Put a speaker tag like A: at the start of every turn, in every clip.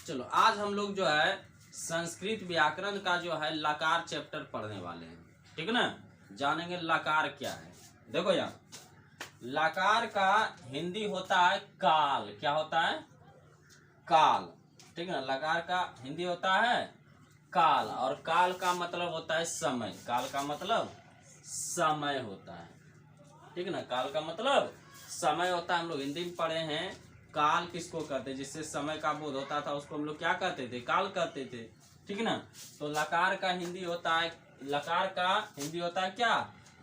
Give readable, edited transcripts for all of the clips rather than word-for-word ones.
A: चलो आज हम लोग जो है संस्कृत व्याकरण का जो है लकार चैप्टर पढ़ने वाले हैं, ठीक है ना। जानेंगे लकार क्या है। देखो यार, लकार का हिंदी होता है काल। क्या होता है? काल, ठीक है ना। लकार का हिंदी होता है काल, और काल का मतलब होता है समय। काल का मतलब समय होता है, ठीक है ना। काल का मतलब समय होता है। हम लोग हिंदी में पढ़े हैं काल किसको कहते हैं, जिससे समय का बोध होता था उसको हम लोग क्या कहते थे? काल कहते थे, ठीक है ना। तो लकार का हिंदी होता है, लकार का हिंदी होता है क्या?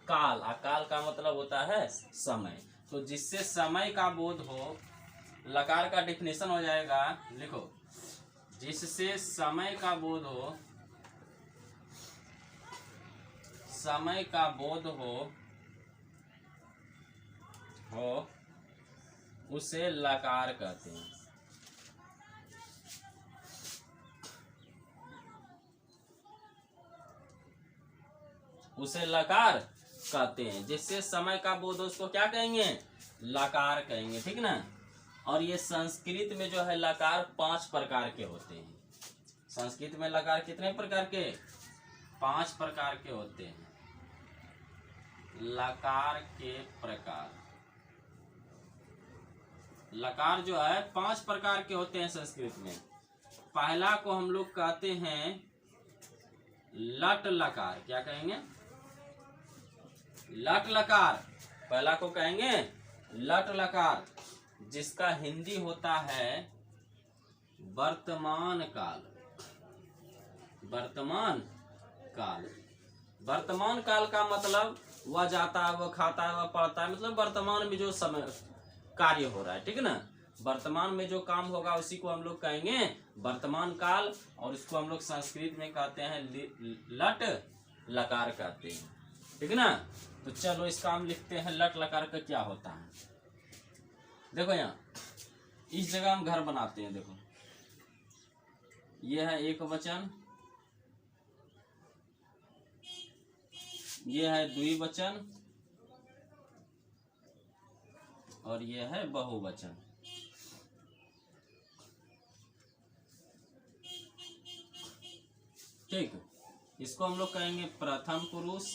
A: काल। और काल का मतलब होता है समय। तो जिससे समय का बोध हो, लकार का डिफिनेशन हो जाएगा, लिखो, जिससे समय का बोध हो, समय का बोध हो उसे लकार कहते हैं। उसे लकार कहते हैं। जिससे समय का बोध हो उसको क्या कहेंगे? लकार कहेंगे, ठीक ना। और ये संस्कृत में जो है लकार 5 प्रकार के होते हैं। संस्कृत में लकार कितने प्रकार के? 5 प्रकार के होते हैं। लकार के प्रकार, लकार जो है 5 प्रकार के होते हैं संस्कृत में। पहला को हम लोग कहते हैं लट लकार। क्या कहेंगे? लट लकार। पहला को कहेंगे लट लकार, जिसका हिंदी होता है वर्तमान काल। वर्तमान काल। वर्तमान काल का मतलब वह जाता है, वह खाता है, वह पढ़ता है, मतलब वर्तमान में जो समय कार्य हो रहा है, ठीक है ना। वर्तमान में जो काम होगा उसी को हम लोग कहेंगे वर्तमान काल, और इसको हम लोग संस्कृत में कहते हैं लट लकार कहते हैं, ठीक है ना। तो चलो इसका हम लिखते हैं लट लकार का क्या होता है। देखो यहाँ इस जगह हम घर बनाते हैं। देखो ये है एक वचन, ये है द्विवचन, और ये है बहुवचन। ठीक, इसको हम लोग कहेंगे प्रथम पुरुष,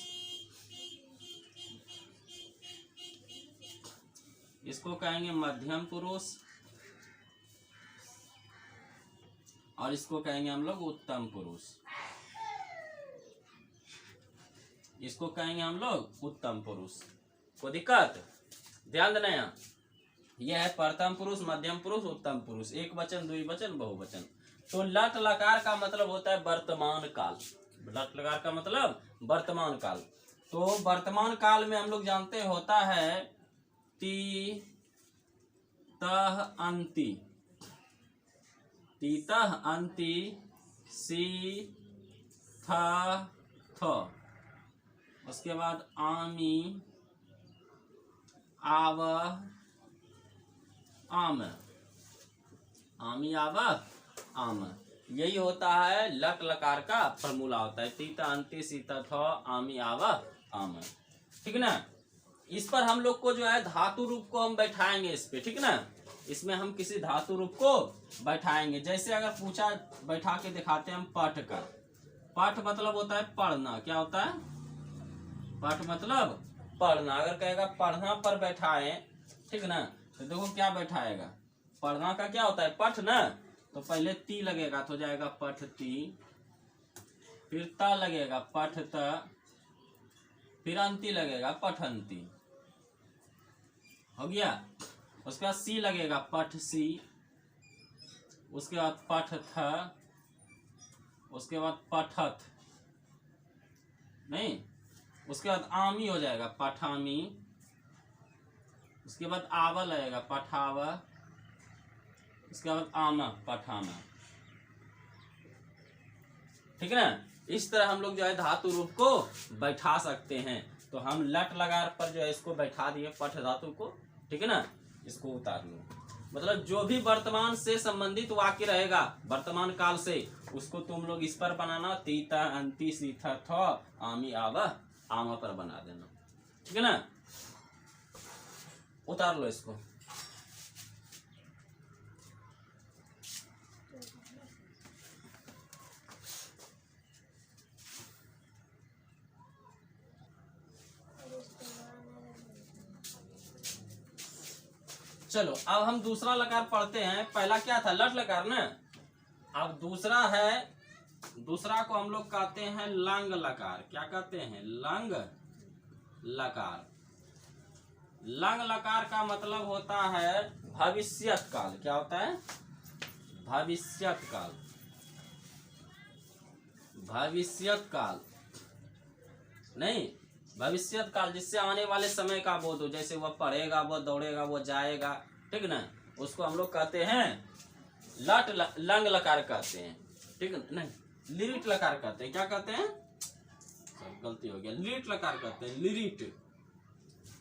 A: इसको कहेंगे मध्यम पुरुष, और इसको कहेंगे हम लोग उत्तम पुरुष। इसको कहेंगे हम लोग उत्तम पुरुष। कोई दिक्कत? ध्यान देना यहाँ, यह है प्रथम पुरुष, मध्यम पुरुष, उत्तम पुरुष, एक वचन, द्विवचन, बहुवचन। तो लट लकार का मतलब होता है वर्तमान काल। लट लकार का मतलब वर्तमान काल। तो वर्तमान काल में हम लोग जानते होता है ती तह अंति, तीतः अंति, सी थ थ, उसके बाद आमी आव आम, आमी आव आम। यही होता है लट लकार का फॉर्मूला होता है, तीता अंति सीता थ आमी आव आम, ठीक ना। इस पर हम लोग को जो है धातु रूप को हम बैठाएंगे इस पे, ठीक ना। इसमें हम किसी धातु रूप को बैठाएंगे। जैसे अगर पूछा, बैठा के दिखाते हैं हम पठ का। पठ मतलब होता है पढ़ना। क्या होता है? पठ मतलब पढ़ना। अगर कहेगा पढ़ना पर बैठाए, ठीक ना, तो देखो क्या बैठाएगा। पढ़ना का क्या होता है? पठ ना। तो पहले ती लगेगा तो जाएगा पठ ती, फिर त लगेगा पठ त, फिर अंति लगेगा पठंती, हो गया। उसके बाद सी लगेगा पठ सी, उसके बाद पठ थ, उसके बाद पठथ, नहीं, उसके बाद आमी हो जाएगा पठामी, उसके बाद आवा लगेगा पठावा, उसके बाद आमा पठामा, ठीक है ना। इस तरह हम लोग जो है धातु रूप को बैठा सकते हैं। तो हम लट लकार पर जो है इसको बैठा दिए पठ धातु को, ठीक है ना। इसको उतार लो, मतलब जो भी वर्तमान से संबंधित वाक्य रहेगा वर्तमान काल से, उसको तुम लोग इस पर बनाना, तीता अंति सीथा थ आमी आवा आमा पर बना देना, ठीक है ना। उतार लो इसको। चलो अब हम दूसरा लकार पढ़ते हैं। पहला क्या था, लट लकार ना। अब दूसरा है, दूसरा को हम लोग कहते हैं लंग लकार। क्या कहते हैं, लंग लकार। लंग लकार का मतलब होता है भविष्यत काल। क्या होता है, भविष्यत काल। भविष्यत काल नहीं, भविष्यत काल जिससे आने वाले समय का बोध हो, जैसे वह पढ़ेगा, वह दौड़ेगा, वह जाएगा, ठीक ना, उसको हम लोग कहते हैं लंग लकार कहते हैं, ठीक है। नहीं, लिरिट लकार कहते हैं। क्या कहते हैं, सब गलती हो गया, लिरिट लकार कहते हैं, लिरिट।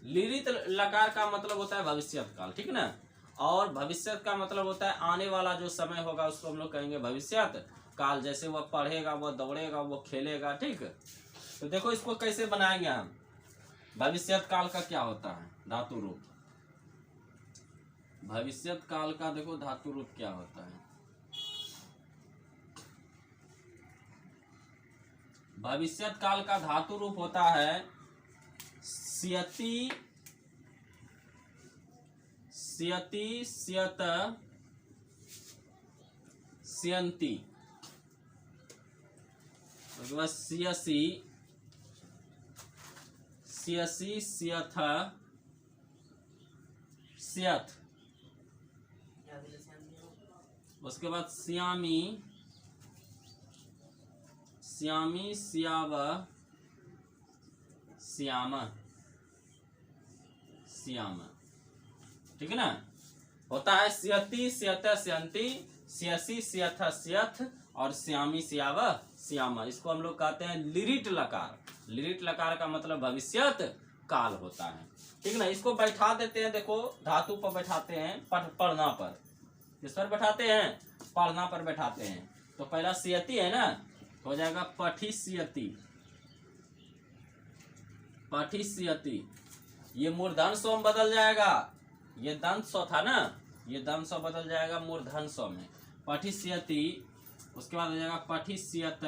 A: लिरिट लकार का मतलब होता है भविष्यत काल, ठीक ना। और भविष्यत का मतलब होता है आने वाला जो समय होगा उसको हम लोग कहेंगे भविष्यत काल। जैसे वह पढ़ेगा, वह दौड़ेगा, वह खेलेगा, ठीक। तो देखो इसको कैसे बनाएंगे हम। भविष्यत काल का क्या होता है, धातु रूप। भविष्यत काल का देखो धातु रूप क्या होता है। भविष्यत काल का धातु रूप होता है स्यति, स्यति, स्यत, स्यन्ति, उसके बाद स्यसि, स्यसि, स्यथ, स्यथ, उसके बाद श्यामी, श्यामी, श्याव, श्याम, श्याम, ठीक है ना। होता है स्यति, स्यत, स्यन्ति, स्यसि, स्यथ, स्यथ और श्यामी, श्याव, श्याम। इसको हम लोग कहते हैं लिरिट लकार। लिरिट लकार का मतलब भविष्यत काल होता है, ठीक ना। इसको बैठा देते हैं, देखो धातु पर बैठाते हैं, पढ़ना पर। किस पर बैठाते हैं, पढ़ना पर बैठाते हैं। तो पहला स्यति है ना, हो जाएगा पठिष्यति, पठिष्यति। ये मूर्धन स्व में बदल जाएगा, ये दंत स्व था ना, ये दंत स्व बदल जाएगा मूर्धन स्व में, पठिष्यति। उसके बाद हो जाएगा पठिष्यत,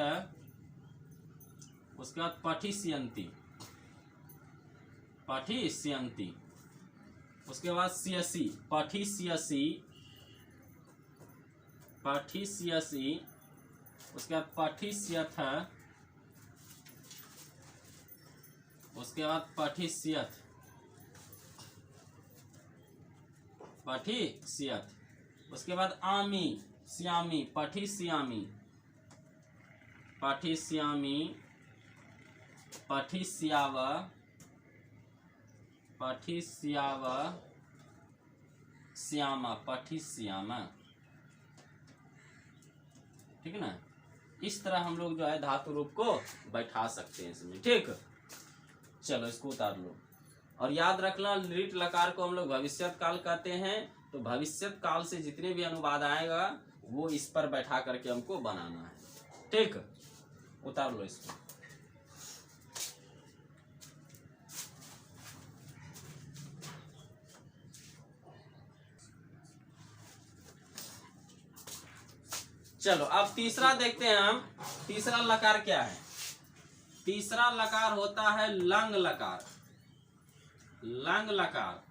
A: उसके बाद पठिष्यन्ति, पठिष्यन्ति। उसके बाद स्यसि, पठिष्यसि, पठिष्यसि। उसके बाद पठिष्यथ, उसके बाद पठिष्यथ, पठिष्यथ। उसके बाद आमी, श्यामी, पठिष्यामि, पठिष्यामि, पठिष्याव, पठिष्याव, श्याम, पठिष्याम, ठीक है ना। इस तरह हम लोग जो है धातु रूप को बैठा सकते हैं इसमें, ठीक। चलो इसको उतार लो और याद रखना, लिरिट लकार को हम लोग भविष्यत काल कहते हैं। तो भविष्यत काल से जितने भी अनुवाद आएगा वो इस पर बैठा करके हमको बनाना है, ठीक। उतार लो इसको। चलो अब तीसरा देखते हैं हम। तीसरा लकार क्या है, तीसरा लकार होता है लंग लकार। लंग लकार,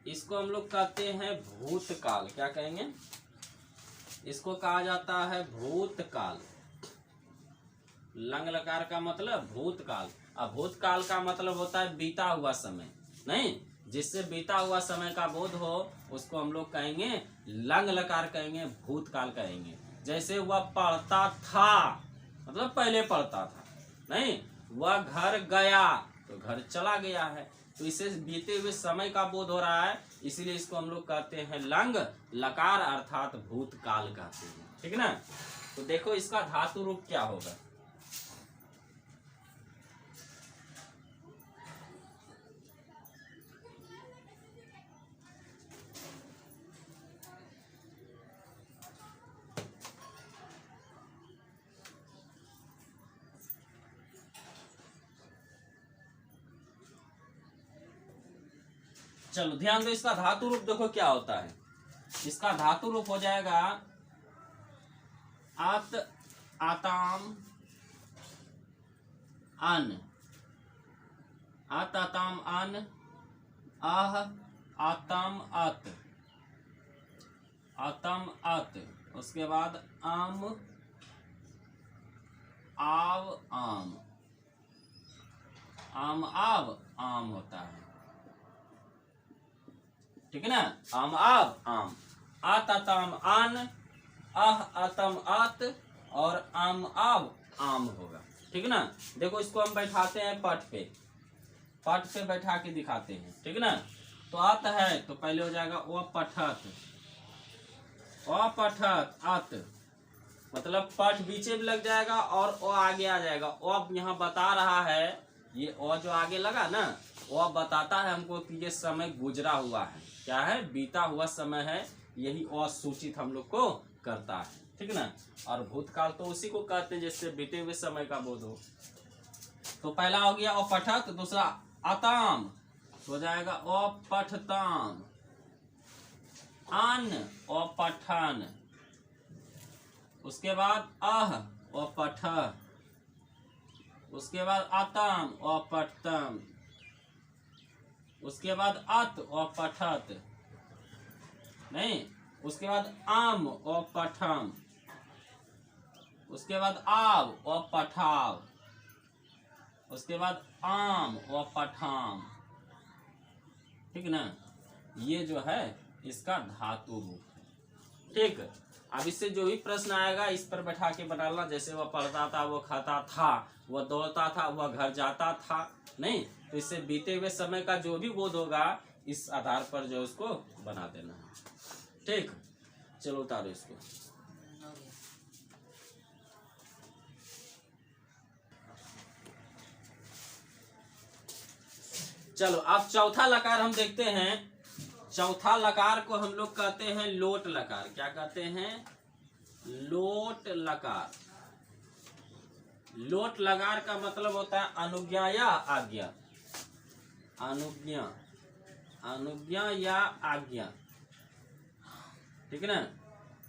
A: इसको हम लोग कहते हैं भूतकाल। क्या कहेंगे, इसको कहा जाता है भूतकाल। लंग लकार का मतलब भूतकाल। अब भूतकाल का मतलब होता है बीता हुआ समय, नहीं, जिससे बीता हुआ समय का बोध हो उसको हम लोग कहेंगे लंग लकार कहेंगे, भूतकाल कहेंगे। जैसे वह पढ़ता था, मतलब पहले पढ़ता था, नहीं, वह घर गया तो घर चला गया है, तो इसे बीते हुए समय का बोध हो रहा है, इसीलिए इसको हम लोग कहते हैं लंग लकार अर्थात भूतकाल कहते हैं, ठीक ना। तो देखो इसका धातु रूप क्या होगा। चलो ध्यान दो, इसका धातु रूप देखो क्या होता है। इसका धातु रूप हो जाएगा आत, आताम, अन, आत, आताम, अन, आह, आतम अत, आतम अत। उसके बाद आम आव आम, आम आव आम होता है, ठीक है ना। आम आव आम, आत अतम आन, आह अतम आत और आम आव आम होगा, ठीक है ना। देखो इसको हम बैठाते हैं पट पे बैठा के दिखाते हैं, ठीक है ना। तो अत है तो पहले हो जाएगा ओ पठत, ओ पठत अत, मतलब पठ बीचे में लग जाएगा और ओ आगे आ जाएगा। ओ अब यहाँ बता रहा है, ये ओ जो आगे लगा ना, वो अब बताता है हमको कि ये समय गुजरा हुआ है, क्या है, बीता हुआ समय है, यही ओ सूचित हम लोग को करता है, ठीक ना। और भूतकाल तो उसी को कहते हैं जिससे बीते हुए समय का बोध हो। तो पहला हो गया ओ पठत, दूसरा अताम हो जाएगा ओ पठताम, आन ओ पठन, उसके बाद आह ओ पठ, उसके बाद आतम ओ पठतम, उसके बाद अत ओ पठत, नहीं, उसके बाद आम ओ पठम, उसके बाद आव ओ पठाव, उसके बाद आम ओ पठाम, ठीक ना। ये जो है इसका धातु रूप है, ठीक। अब इससे जो भी प्रश्न आएगा इस पर बैठा के बनाना। जैसे वह पढ़ता था, वो खाता था, वह दौड़ता था, वह घर जाता था, नहीं, तो इससे बीते हुए समय का जो भी बोध होगा इस आधार पर जो उसको बना देना है, ठीक। चलो उतारो इसको। चलो अब चौथा लकार हम देखते हैं। चौथा लकार को हम लोग कहते हैं लोट लकार। क्या कहते हैं? लोट लकार। लोट लकार का मतलब होता है अनुज्ञा या आज्ञा। अनुज्ञा, अनुज्ञा या आज्ञा, ठीक है ना।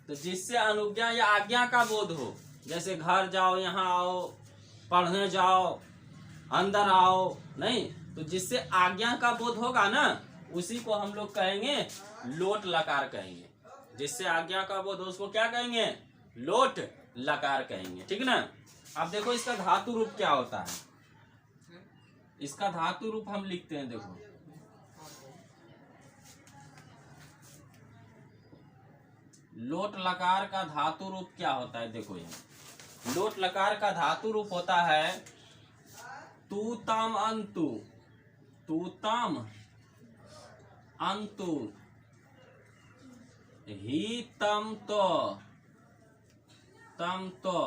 A: तो जिससे अनुज्ञा या आज्ञा का बोध हो, जैसे घर जाओ, यहाँ आओ, पढ़ने जाओ, अंदर आओ, नहीं, तो जिससे आज्ञा का बोध होगा ना, उसी को हम लोग कहेंगे लोट लकार कहेंगे। जिससे आज्ञा का बोध हो उसको क्या कहेंगे? लोट लकार कहेंगे, ठीक ना। अब देखो इसका धातु रूप क्या होता है। इसका धातु रूप हम लिखते हैं, देखो लोट लकार का धातु रूप क्या होता है। देखो ये लोट लकार का धातु रूप होता है तू तम अंतु, तू तम अंतु, ही तम तो, तम तो,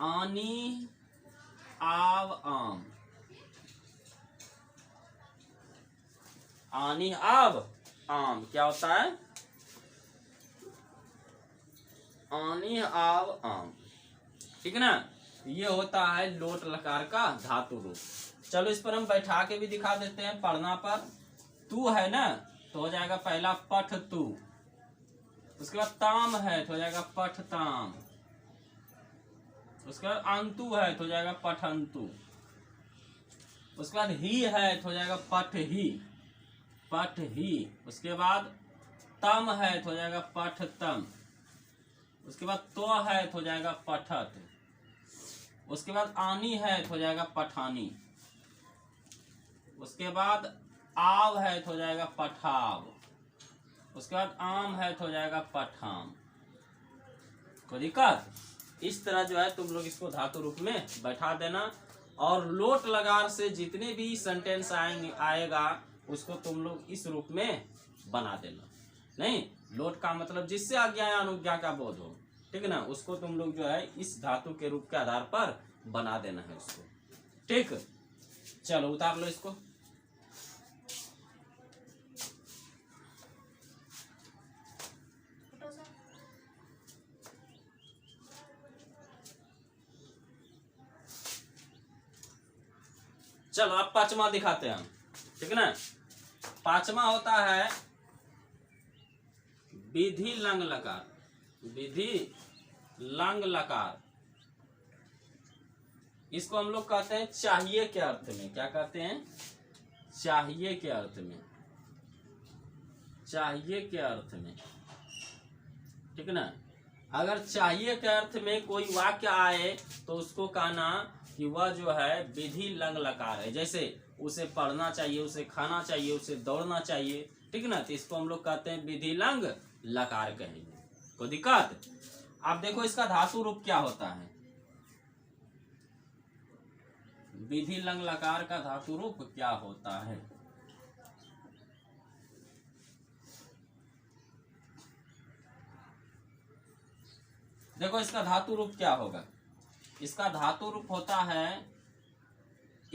A: आनी आव आम, आनी आव आम क्या होता है? आनी आव आम, ठीक है ना। ये होता है लोट लकार का धातु रूप। चलो इस पर हम बैठा के भी दिखा देते हैं पढ़ना पर। तू है ना, तो हो जाएगा पहला पठ तू, उसके बाद ताम है तो हो जाएगा पठ ताम, उसके बाद अंतु है तो हो जाएगा पठंतु, उसके बाद ही है तो हो जाएगा पठ ही, पठ ही, उसके बाद तम है तो हो जाएगा पठ तम, उसके बाद तो है तो हो जाएगा पठत, उसके बाद आनी है तो हो जाएगा पठानी, उसके बाद आव है तो हो जाएगा पठाव, उसके बाद आम है तो हो जाएगा पठाम। कोई दिक्कत? इस तरह जो है तुम लोग इसको धातु रूप में बैठा देना। और लोट लकार से जितने भी सेंटेंस आएगा उसको तुम लोग इस रूप में बना देना। नहीं, लोट का मतलब जिससे आज्ञा या अनुज्ञा का बोध हो, ठीक है ना, उसको तुम लोग जो है इस धातु के रूप के आधार पर बना देना है उसको, ठीक। चलो उतार लो इसको। चलो अब पांचवा दिखाते हैं हम, ठीक है ना। पांचवा होता है विधि लंग लकार। विधि लंग लकार, इसको हम लोग कहते हैं चाहिए के अर्थ में। क्या कहते हैं? चाहिए के अर्थ में। चाहिए के अर्थ में, ठीक ना। अगर चाहिए के अर्थ में कोई वाक्य आए तो उसको कहना कि वह जो है विधि लंग लकार है। जैसे उसे पढ़ना चाहिए, उसे खाना चाहिए, उसे दौड़ना चाहिए, ठीक ना। तो इसको हम लोग कहते हैं विधि लंग लकार कहेंगे। कोई दिक्कत? आप देखो इसका धातु रूप क्या होता है। विधि लंग लकार का धातु रूप क्या होता है? देखो इसका धातु रूप क्या होगा। इसका धातु रूप होता है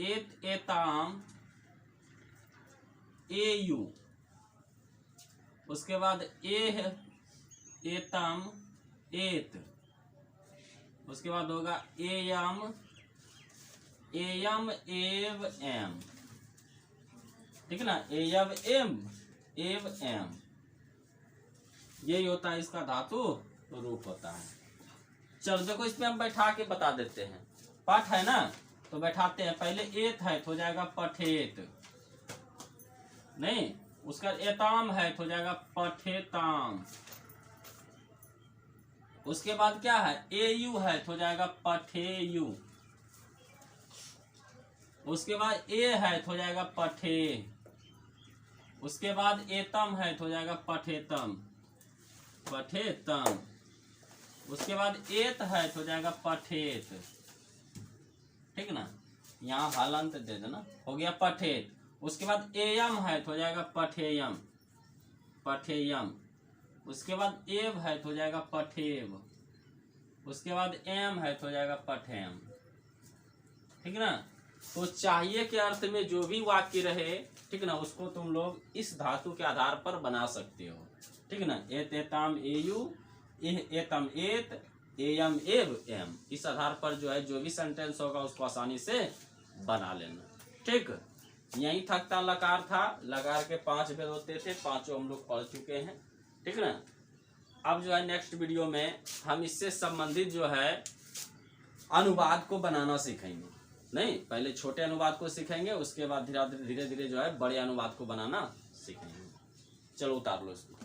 A: एत एताम एयु, उसके बाद एह एतम एत, उसके बाद होगा एयम एयम एव एम, ठीक ना। एयव एम एव एम, यही होता है इसका धातु रूप होता है। चलो देखो इसमें हम बैठा के बता देते हैं। पठ है ना, तो बैठाते हैं। पहले एत है तो हो जाएगा पठेत, नहीं। उसका एताम है तो हो जाएगा पठेताम। उसके बाद क्या है, एयु है तो हो जाएगा पठेयु। उसके बाद ए है तो हो जाएगा पठे। उसके बाद एतम है तो हो जाएगा पठेतम, पठेतम। उसके बाद एत है तो हो जाएगा पठेत, ठीक ना। यहाँ हलंत दे देना, हो गया पठेत। उसके बाद एयम है तो हो जाएगा पठेयम, पठेयम। उसके बाद एव है तो हो जाएगा पठेव। उसके बाद एम है तो हो जाएगा पठेम, ठीक ना। तो चाहिए के अर्थ में जो भी वाक्य रहे, ठीक ना, उसको तुम लोग इस धातु के आधार पर बना सकते हो, ठीक ना। एत एताम एयु, एतम एत, एयम एव एम। इस आधार पर जो है जो भी सेंटेंस होगा उसको आसानी से बना लेना, ठीक। यही थकता लकार था। लकार के 5 भेद होते थे, 5 हम लोग पढ़ चुके हैं, ठीक ना। अब जो है नेक्स्ट वीडियो में हम इससे संबंधित जो है अनुवाद को बनाना सीखेंगे। नहीं, पहले छोटे अनुवाद को सीखेंगे, उसके बाद धीरे धीरे जो है बड़े अनुवाद को बनाना सीखेंगे। चलो उतार लो इसको।